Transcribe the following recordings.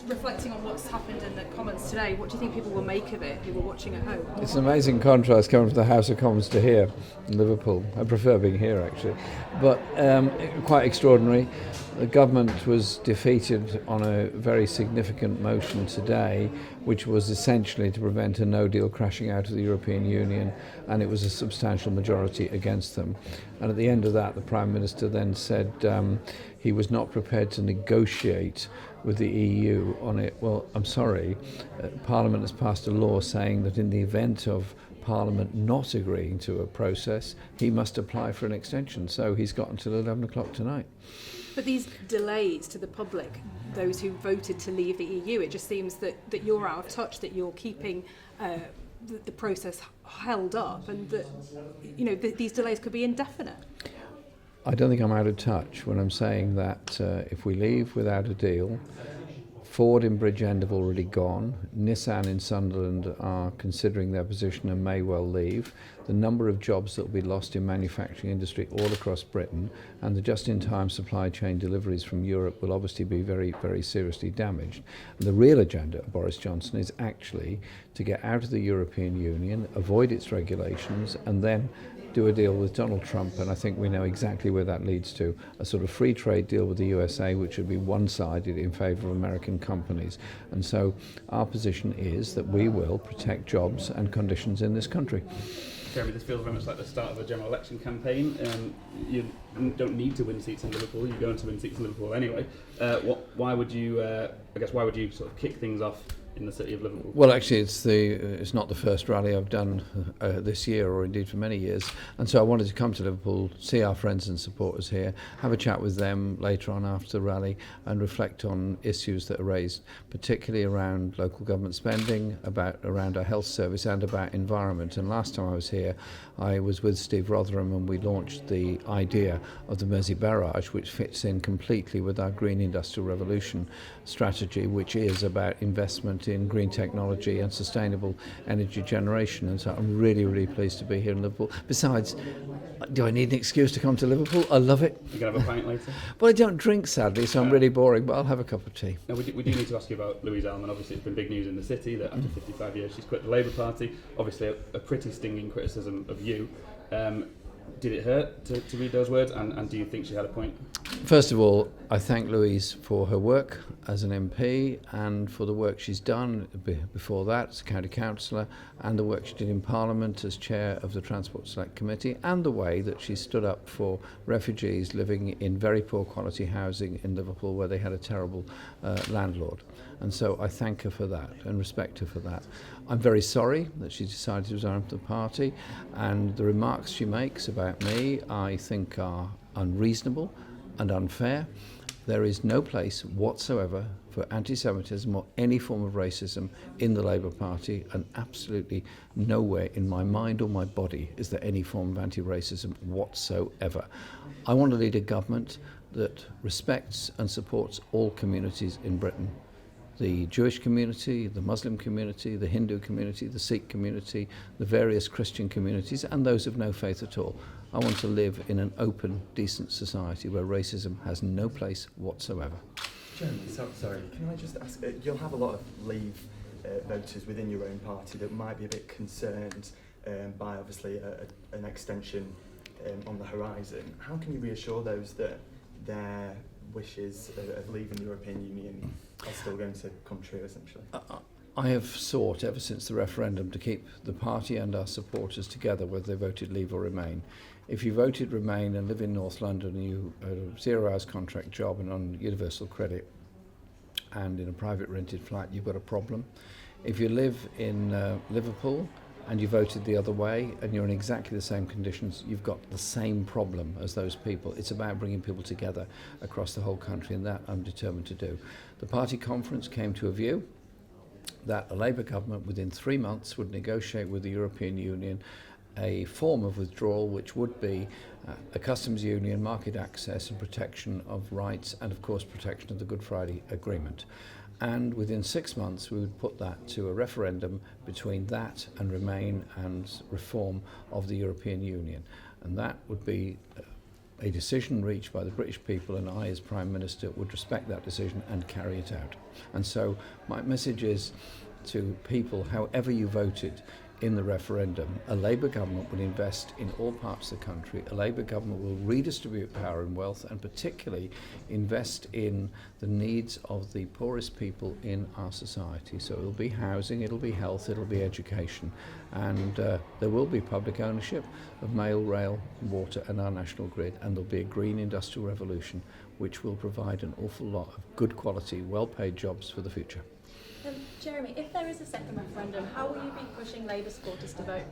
reflecting on what's happened in the Commons today, what do you think people will make of it who were watching at home? It's an amazing contrast coming from the House of Commons to here in Liverpool. I prefer being here, actually. But quite extraordinary. The government was defeated on a very significant motion today, which was essentially to prevent a no-deal crashing out of the European Union, and it was a substantial majority against them. And at the end of that, the Prime Minister then said he was not prepared to negotiate with the EU on it. Well, I'm sorry, Parliament has passed a law saying that in the event of Parliament not agreeing to a process, he must apply for an extension. So he's got until 11 o'clock tonight. But these delays to the public, those who voted to leave the EU, it just seems that you're out of touch, that you're keeping the process held up, and that these delays could be indefinite. I don't think I'm out of touch when I'm saying that if we leave without a deal, Ford in Bridgend have already gone. Nissan in Sunderland are considering their position and may well leave. The number of jobs that will be lost in manufacturing industry all across Britain, and the just-in-time supply chain deliveries from Europe will obviously be very, very seriously damaged. And the real agenda of Boris Johnson is actually to get out of the European Union, avoid its regulations, and then do a deal with Donald Trump, and I think we know exactly where that leads to, a sort of free trade deal with the USA, which would be one-sided in favour of American companies. And so our position is that we will protect jobs and conditions in this country. Jeremy, this feels very much like the start of a general election campaign. You don't need to win seats in Liverpool. You're going to win seats in Liverpool anyway. Why would you sort of kick things off in the city of Liverpool? Well, actually, it's not the first rally I've done this year, or indeed for many years, and so I wanted to come to Liverpool, see our friends and supporters here, have a chat with them later on after the rally, and reflect on issues that are raised, particularly around local government spending, around our health service, and about environment. And last time I was here, I was with Steve Rotherham, and we launched the idea of the Mersey Barrage, which fits in completely with our Green Industrial Revolution strategy, which is about investment in green technology and sustainable energy generation. And so I'm really, really pleased to be here in Liverpool. Besides, do I need an excuse to come to Liverpool? I love it. You can have a pint later? Well, I don't drink, sadly, so I'm really boring, but I'll have a cup of tea. Now, we do need to ask you about Louise Ellman. Obviously, it's been big news in the city that after 55 years she's quit the Labour Party. Obviously, a pretty stinging criticism of you. Did it hurt to read those words, and do you think she had a point? First of all, I thank Louise for her work as an MP and for the work she's done before that as a county councillor, and the work she did in Parliament as chair of the Transport Select Committee, and the way that she stood up for refugees living in very poor quality housing in Liverpool, where they had a terrible landlord. And so I thank her for that and respect her for that. I'm very sorry that she decided to resign from the party, and the remarks she makes about me I think are unreasonable and unfair. There is no place whatsoever for anti-Semitism or any form of racism in the Labour Party, and absolutely nowhere in my mind or my body is there any form of anti-racism whatsoever. I want to lead a government that respects and supports all communities in Britain. The Jewish community, the Muslim community, the Hindu community, the Sikh community, the various Christian communities, and those of no faith at all. I want to live in an open, decent society where racism has no place whatsoever. Jeremy, sorry, can I just ask, you'll have a lot of Leave voters within your own party that might be a bit concerned by obviously an extension on the horizon. How can you reassure those that their wishes of leaving the European Union are still going to come true, essentially? I have sought ever since the referendum to keep the party and our supporters together, whether they voted Leave or Remain. If you voted Remain and live in North London and you had a 0 hours contract job and on universal credit and in a private rented flat, you've got a problem. If you live in Liverpool and you voted the other way and you're in exactly the same conditions, you've got the same problem as those people. It's about bringing people together across the whole country, and that I'm determined to do. The party conference came to a view that a Labour government within 3 months would negotiate with the European Union a form of withdrawal which would be a customs union, market access and protection of rights, and of course protection of the Good Friday Agreement. And within 6 months we would put that to a referendum between that and Remain and reform of the European Union. And that would be a decision reached by the British people, and I as Prime Minister would respect that decision and carry it out. And so my message is to people, however you voted in the referendum, a Labour government will invest in all parts of the country. A Labour government will redistribute power and wealth, and particularly invest in the needs of the poorest people in our society. So it'll be housing, it'll be health, it'll be education, and there will be public ownership of mail, rail, water and our national grid, and there'll be a green industrial revolution which will provide an awful lot of good quality, well-paid jobs for the future. Jeremy, if there is a second referendum, how will you be pushing Labour supporters to vote?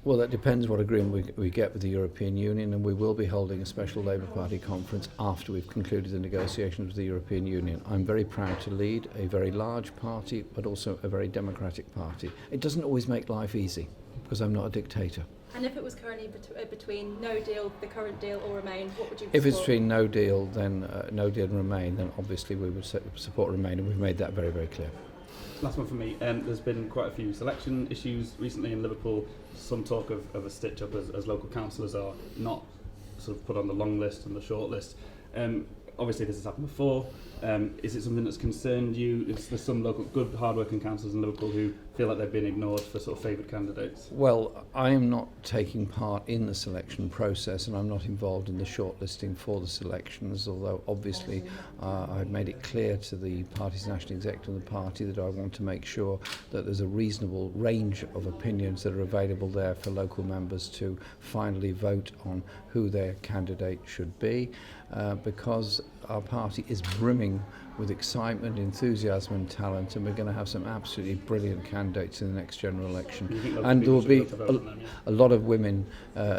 Well, that depends what agreement we get with the European Union, and we will be holding a special Labour Party conference after we've concluded the negotiations with the European Union. I'm very proud to lead a very large party, but also a very democratic party. It doesn't always make life easy, because I'm not a dictator. And if it was currently between no deal, the current deal, or Remain, what would you support? If it's between no deal, then no deal and Remain, then obviously we would support Remain, and we've made that very, very clear. Last one for me. There's been quite a few selection issues recently in Liverpool. Some talk of a stitch up as local councillors are not sort of put on the long list and the short list. Obviously this has happened before. Is it something that's concerned you? Is there some local good hard-working councillors in Liverpool who feel like they've been ignored for sort of favoured candidates? Well, I am not taking part in the selection process, and I'm not involved in the shortlisting for the selections, although obviously I've made it clear to the party's national executive and the party that I want to make sure that there's a reasonable range of opinions that are available there for local members to finally vote on who their candidate should be, because our party is brimming with excitement, enthusiasm and talent, and we're going to have some absolutely brilliant candidates in the next general election. And there will be a lot of women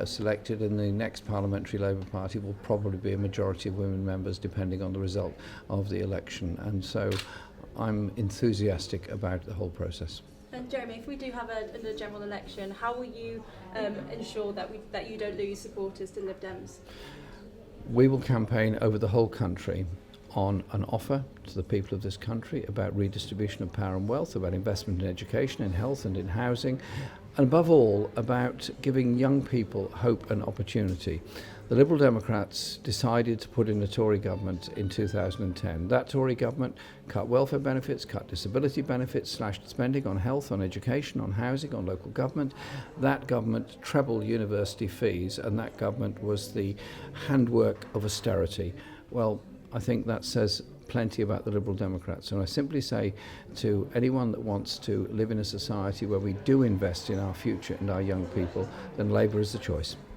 selected, and the next Parliamentary Labour Party will probably be a majority of women members depending on the result of the election. And so I'm enthusiastic about the whole process. And Jeremy, if we do have a general election, how will you ensure that you don't lose supporters to Lib Dems? We will campaign over the whole country on an offer to the people of this country about redistribution of power and wealth, about investment in education, in health and in housing, and above all about giving young people hope and opportunity. The Liberal Democrats decided to put in a Tory government in 2010. That Tory government cut welfare benefits, cut disability benefits, slashed spending on health, on education, on housing, on local government. That government trebled university fees, and that government was the handwork of austerity. Well, I think that says plenty about the Liberal Democrats, and I simply say to anyone that wants to live in a society where we do invest in our future and our young people, then Labour is the choice.